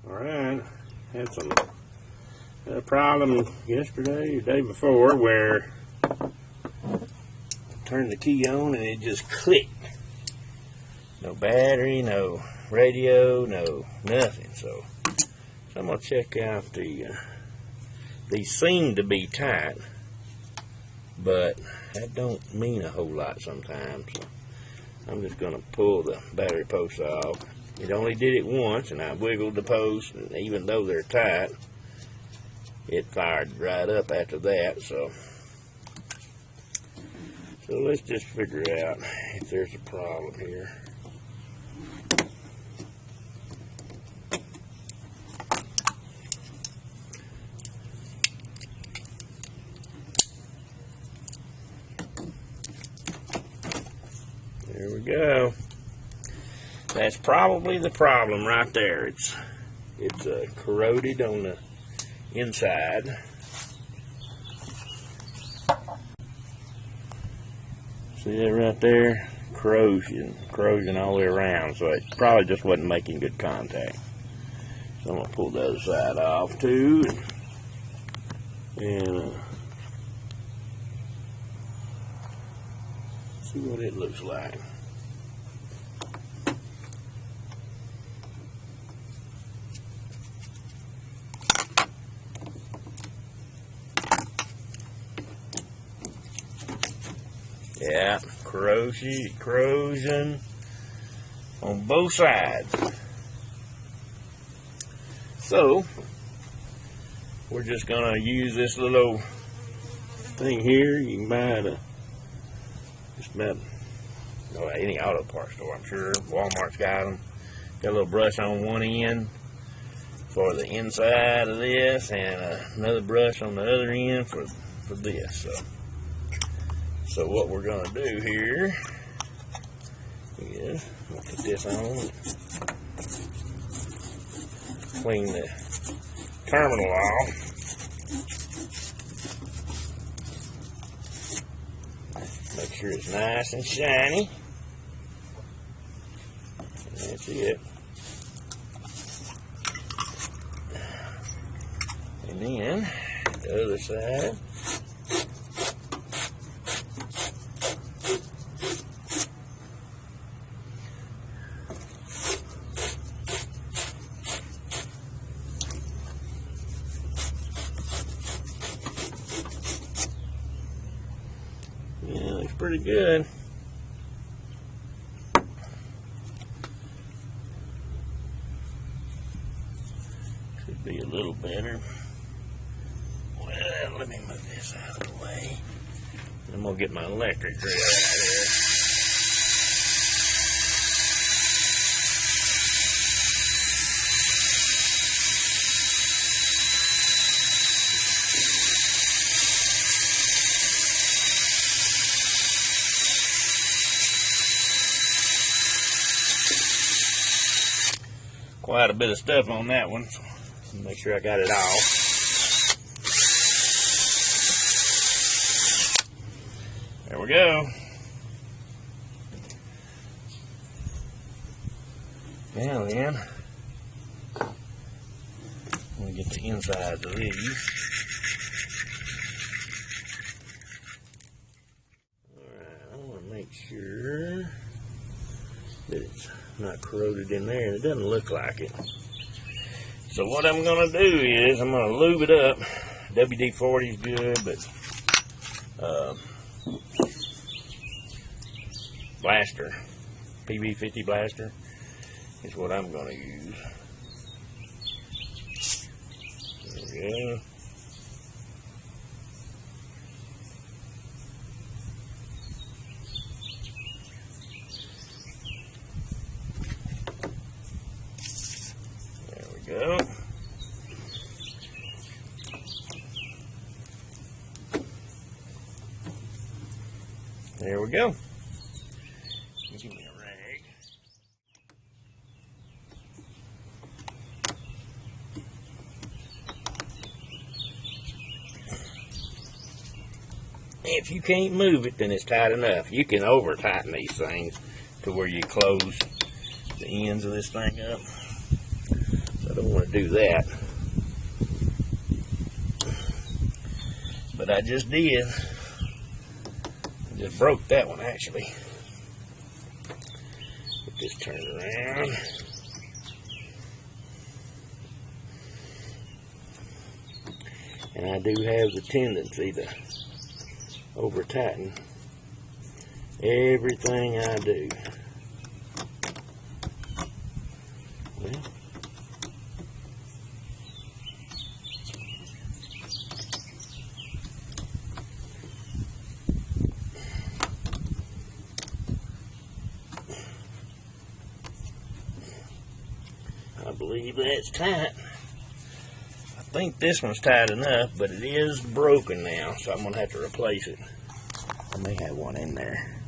Alright, had some problem yesterday or day before where I turned the key on and it just clicked. No battery, no radio, no nothing. So I'm going to check out these seem to be tight, but that don't mean a whole lot sometimes. So I'm just going to pull the battery post off. It only did it once, and I wiggled the post, and even though they're tight, it fired right up after that. So let's just figure out if there's a problem here. There we go. That's probably the problem right there. It's corroded on the inside. See that right there? Corrosion all the way around. So it probably just wasn't making good contact. So I'm gonna pull the other side off too, and see what it looks like. Yeah, corrosion on both sides. So we're just gonna use this little thing here. You can buy it just about any auto parts store, I'm sure. Walmart's got them. Got a little brush on one end for the inside of this, and another brush on the other end for this. So what we're going to do here is we'll put this on, clean the terminal off. Make sure it's nice and shiny. That's it. And then the other side. Yeah, looks pretty good. Could be a little better. Well, let me move this out of the way. I'm gonna get my electric drill out here. Quite a bit of stuff on that one, so make sure I got it all. There we go. Now then, I'm going to get the insides of these. Alright, I want to make sure that it's not corroded in there, and it doesn't look like it. So what I'm going to do is I'm going to lube it up. WD-40 is good, but blaster, PB50 blaster is what I'm going to use. There we go. Go. There we go. Give me a rag. If you can't move it, then it's tight enough. You can over tighten these things to where you close the ends of this thing up. So I don't want to do that. But I just did. I just broke that one actually. Get this turned around. And I do have the tendency to over tighten everything I do. Well, I believe that's tight. I think this one's tight enough, but it is broken now, so I'm going to have to replace it. I may have one in there.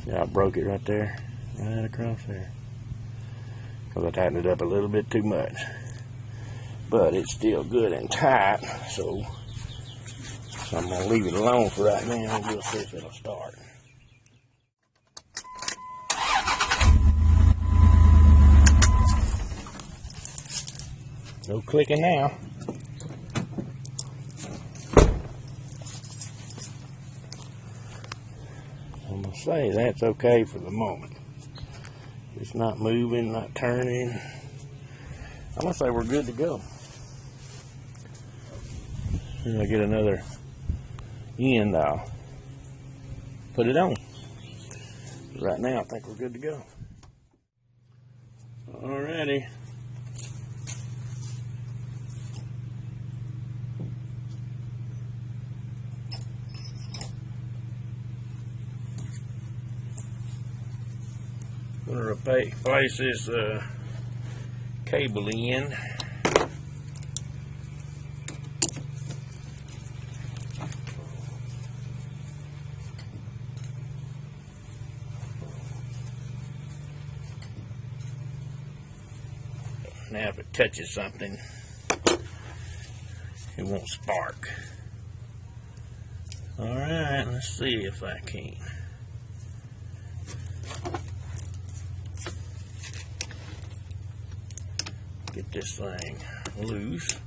See how I broke it right there? Right across there. Because I tightened it up a little bit too much. But it's still good and tight, so I'm going to leave it alone for right now and we'll see if it'll start. No clicking now. I'm going to say that's okay for the moment. It's not moving, not turning. I'm going to say we're good to go. When I get another end, I'll put it on. Right now, I think we're good to go. Alrighty. I'm going to replace this cable end. Now if it touches something, it won't spark. Alright, let's see if I can. Get this thing loose.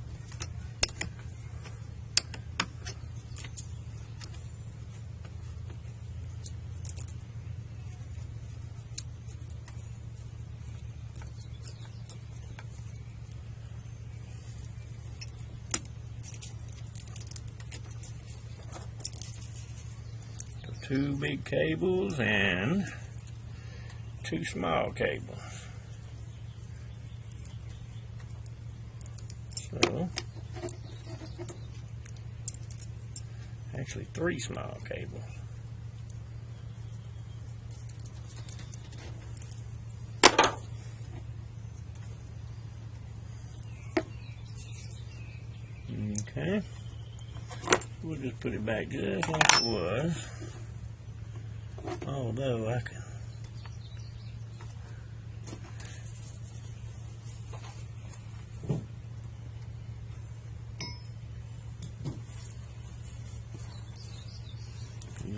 So 2 big cables and 2 small cables. So, actually 3 small cables. Okay, we'll just put it back just like it was, although I can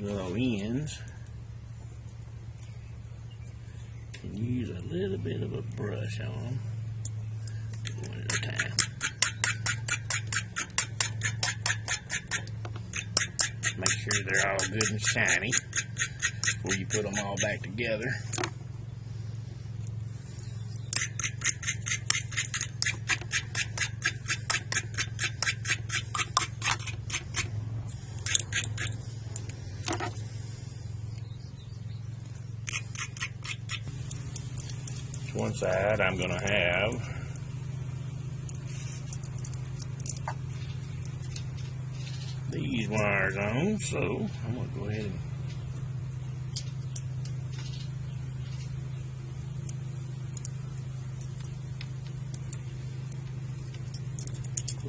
little ends. Can use a little bit of a brush on them. One at a time. Make sure they're all good and shiny before you put them all back together. One side I'm going to have these wires on, so I'm going to go ahead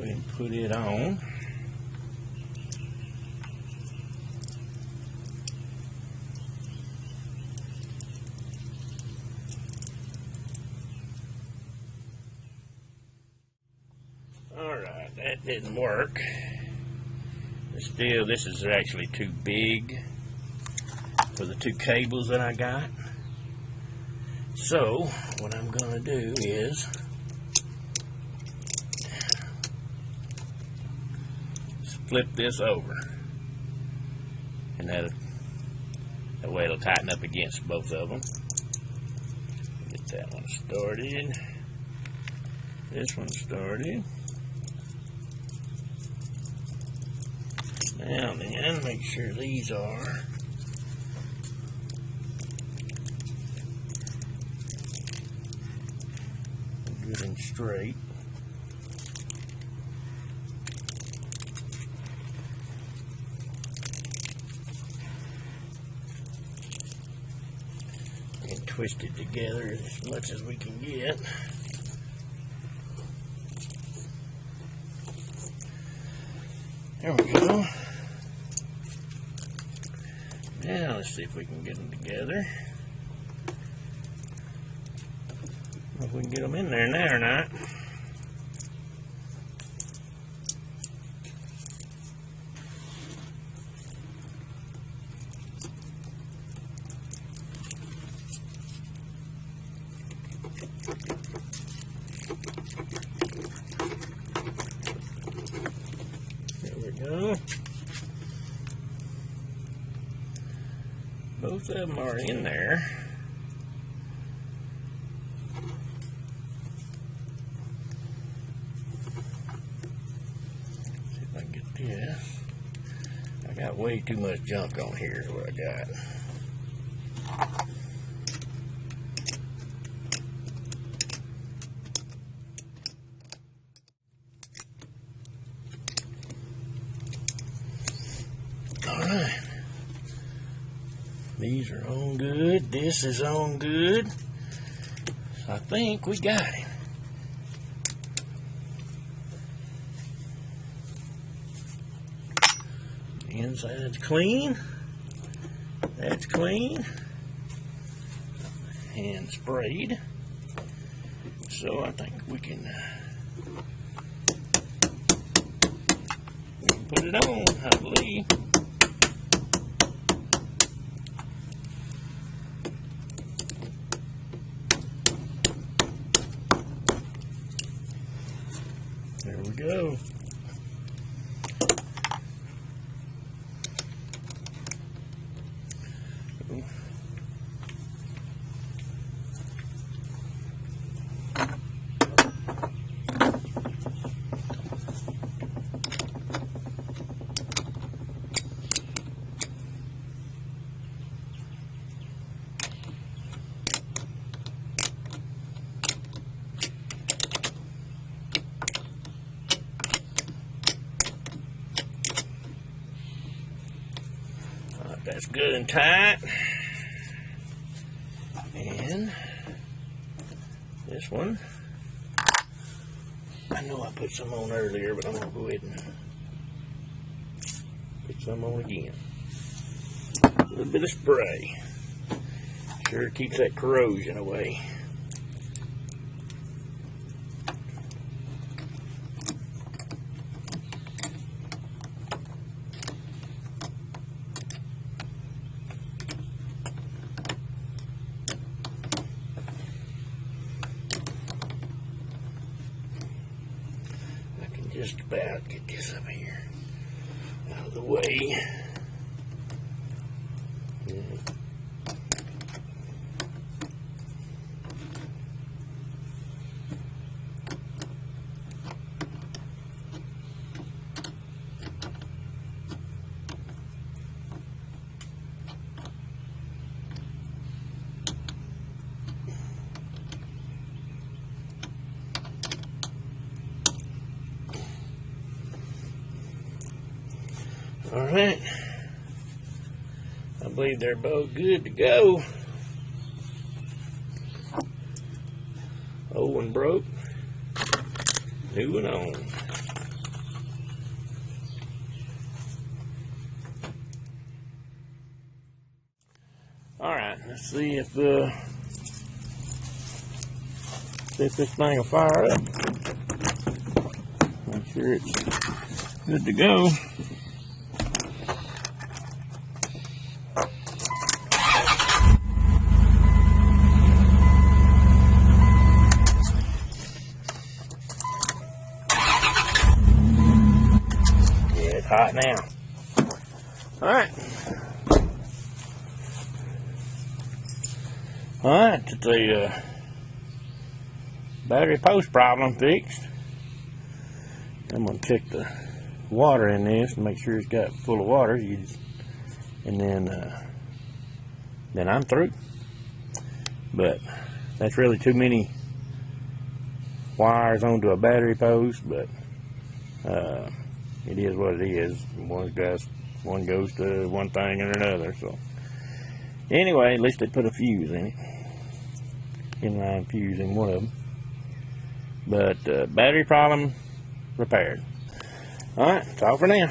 and put it on. Alright, that didn't work. Still, this is actually too big for the 2 cables that I got. So what I'm going to do is flip this over, and that way it'll tighten up against both of them. Get that one started. This one started. Now then, make sure these are good and straight. And twist it together as much as we can get. There we go. Now let's see if we can get them together. If we can get them in there now or not. There we go. Both of them are in there. See if I can get this. I got way too much junk on here is what I got. Alright. These are on good. This is on good. So I think we got it. The inside's clean. That's clean. And sprayed. So I think we can put it on, I believe. There we go. That's good and tight. And this one, I know I put some on earlier, but I'm going to go ahead and put some on again. A little bit of spray. Sure keeps that corrosion away. Just about get this up here out of the way. Alright, I believe they're both good to go. Old one broke, new one on. Alright, let's see if this thing will fire up. Make sure it's good to go. that now. Alright. Alright, it's a battery post problem fixed. I'm going to check the water in this to make sure it's got full of water. And then I'm through. But that's really too many wires onto a battery post, but it is what it is. One goes to one thing and another. So anyway, at least they put a fuse in it, inline fuse in one of them. But battery problem repaired. All right, that's all for now.